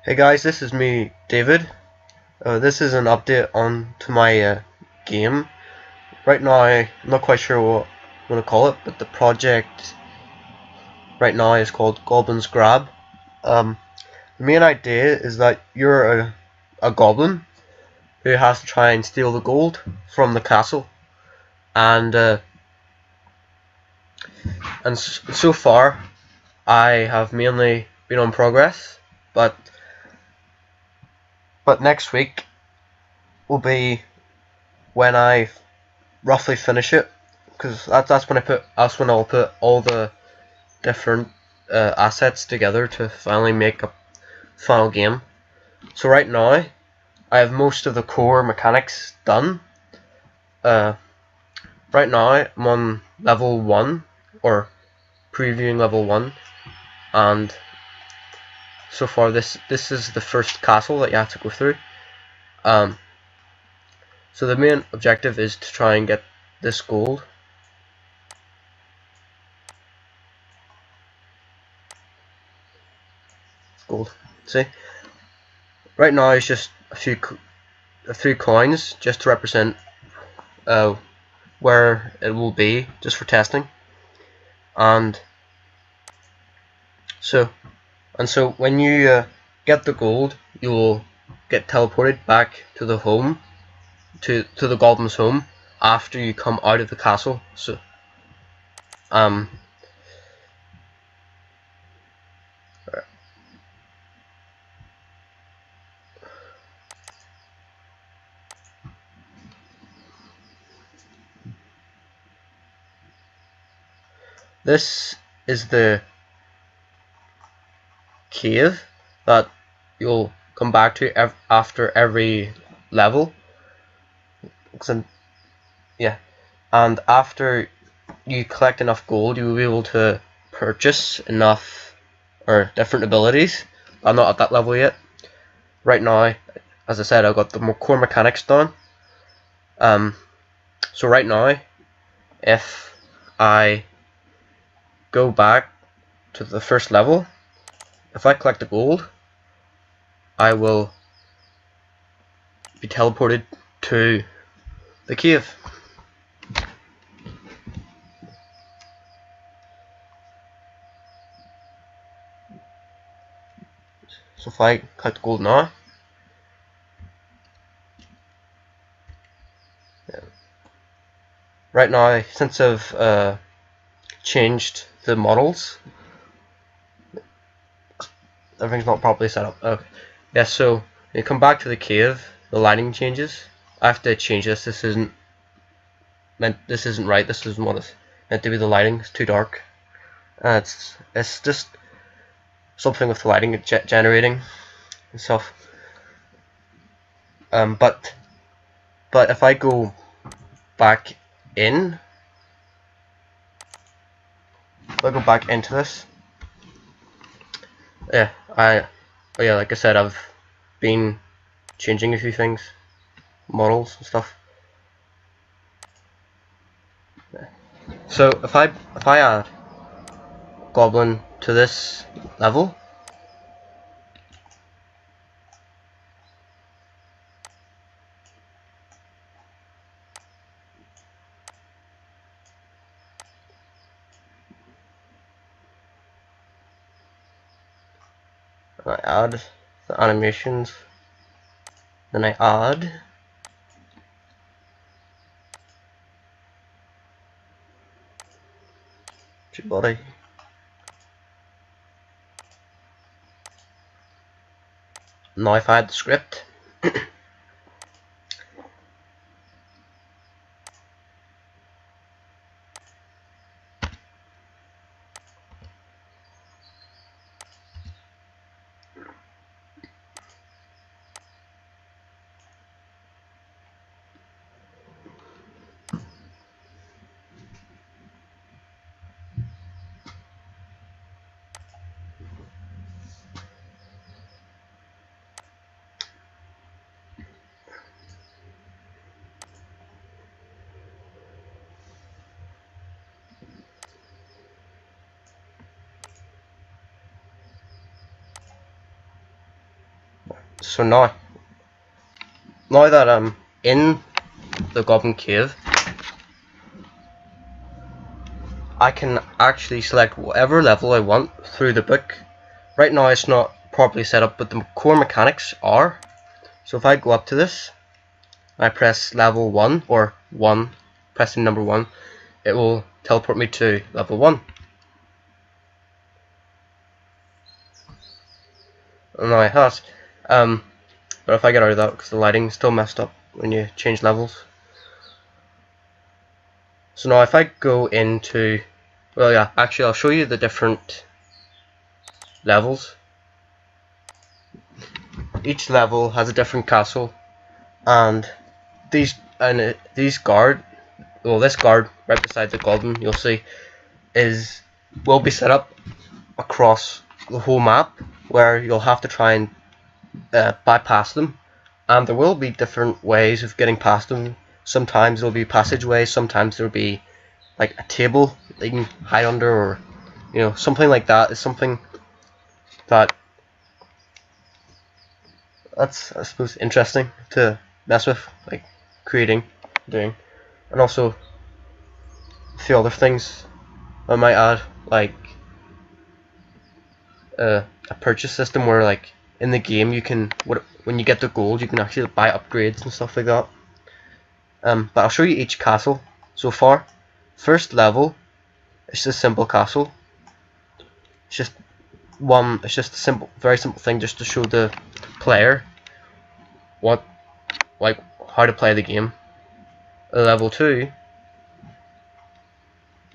Hey guys, this is me, David. This is an update on to my game. Right now, I'm not quite sure what I'm going to call it, but the project right now is called Goblin's Grab. Um, the main idea is that you're a goblin who has to try and steal the gold from the castle, and so far I have mainly been on progress, but next week will be when I roughly finish it, because that's when I'll put all the different assets together to finally make a final game. So right now I have most of the core mechanics done. Uh, right now I'm on level 1, or previewing level 1, and so far this is the first castle that you have to go through. Um, so the main objective is to try and get this gold. See, right now it's just a few coins just to represent where it will be, just for testing. And so when you get the gold, you will get teleported back to the home, to the goblin's home, after you come out of the castle. So um this is the cave that you'll come back to after every level. Yeah, and after you collect enough gold, you will be able to purchase enough or different abilities. I'm not at that level yet. Right now, as I said, I've got the core mechanics done. So right now, if I go back to the first level, if I collect the gold, I will be teleported to the cave. So if I collect gold now, right now, since I've changed the models, everything's not properly set up. Okay. Yeah, so when you come back to the cave, the lighting changes. I have to change this. This isn't right. This isn't what it's meant to be. The lighting is too dark. It's just something with the lighting generating and stuff. But if I go back in, if I go back into this, yeah, like I said, I've been changing a few things, models and stuff. So if I add goblin to this level, I add the animations, then I add body. Now if I add the script, So now that I'm in the Goblin Cave, I can actually select whatever level I want through the book. Right now it's not properly set up, but the core mechanics are. So if I go up to this, I press level 1 or 1, pressing number 1, it will teleport me to level 1. And now it has. But if I get out of that, because the lighting's still messed up when you change levels. So now if I go into, well yeah, actually I'll show you the different levels. Each level has a different castle, and this guard, well this guard right beside the goblin, you'll see, will be set up across the whole map, where you'll have to try and bypass them, and there will be different ways of getting past them. Sometimes there'll be passageways, sometimes there'll be like a table that you can hide under, or something like that. Is something that's I suppose interesting to mess with, like doing, and also a few other things I might add, like a purchase system where, like, in the game you can, when you get the gold, you can actually buy upgrades and stuff like that. But I'll show you each castle so far. First level, it's just a simple castle. It's just a simple, very simple thing, just to show the player how to play the game. Level 2,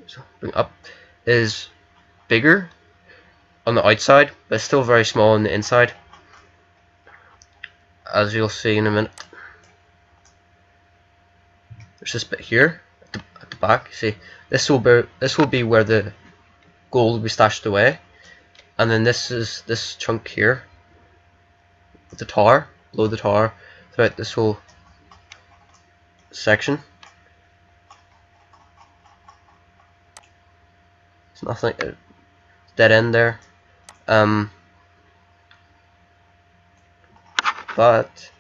so bring up, is bigger on the outside, but it's still very small on the inside, as you'll see in a minute. There's this bit here at the back. See, this will be where the gold will be stashed away, and then this chunk here with the tower, below the tower, throughout this whole section. It's nothing, dead end there. But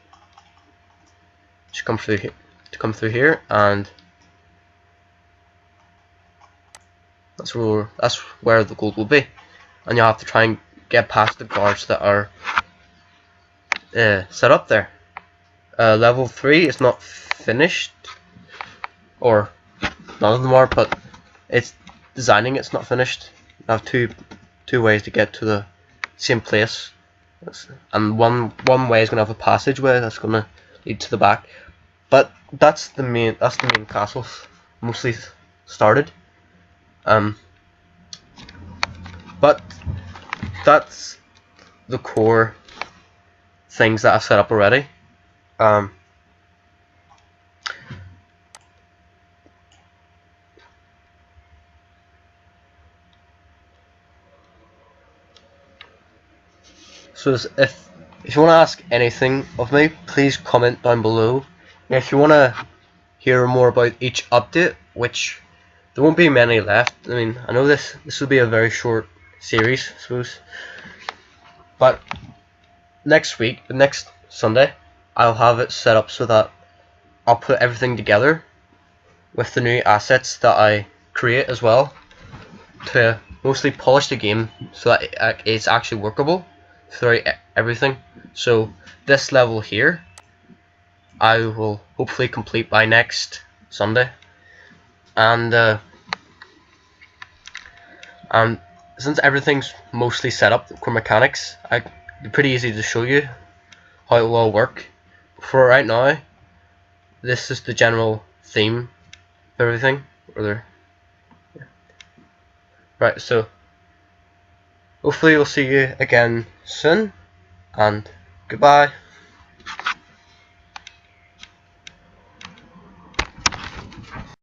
just come through here, and that's where the gold will be, and you'll have to try and get past the guards that are set up there. Level 3 is not finished, or none of them are, but it's designing it's not finished. I have two ways to get to the same place, and one way is going to have a passageway that's going to lead to the back. But that's the main castles mostly started. But that's the core things that I've set up already. So if you want to ask anything of me, please comment down below. And if you want to hear more about each update, which there won't be many left. I mean, I know this will be a very short series, I suppose. But next week, the next Sunday, I'll have it set up so that I'll put everything together with the new assets that I create as well, to mostly polish the game so that it's actually workable throughout everything. So this level here, I will hopefully complete by next Sunday, and since everything's mostly set up, the core mechanics, it'd be pretty easy to show you how it will all work. For right now, this is the general theme of everything. Right, so hopefully we'll see you again soon, and goodbye.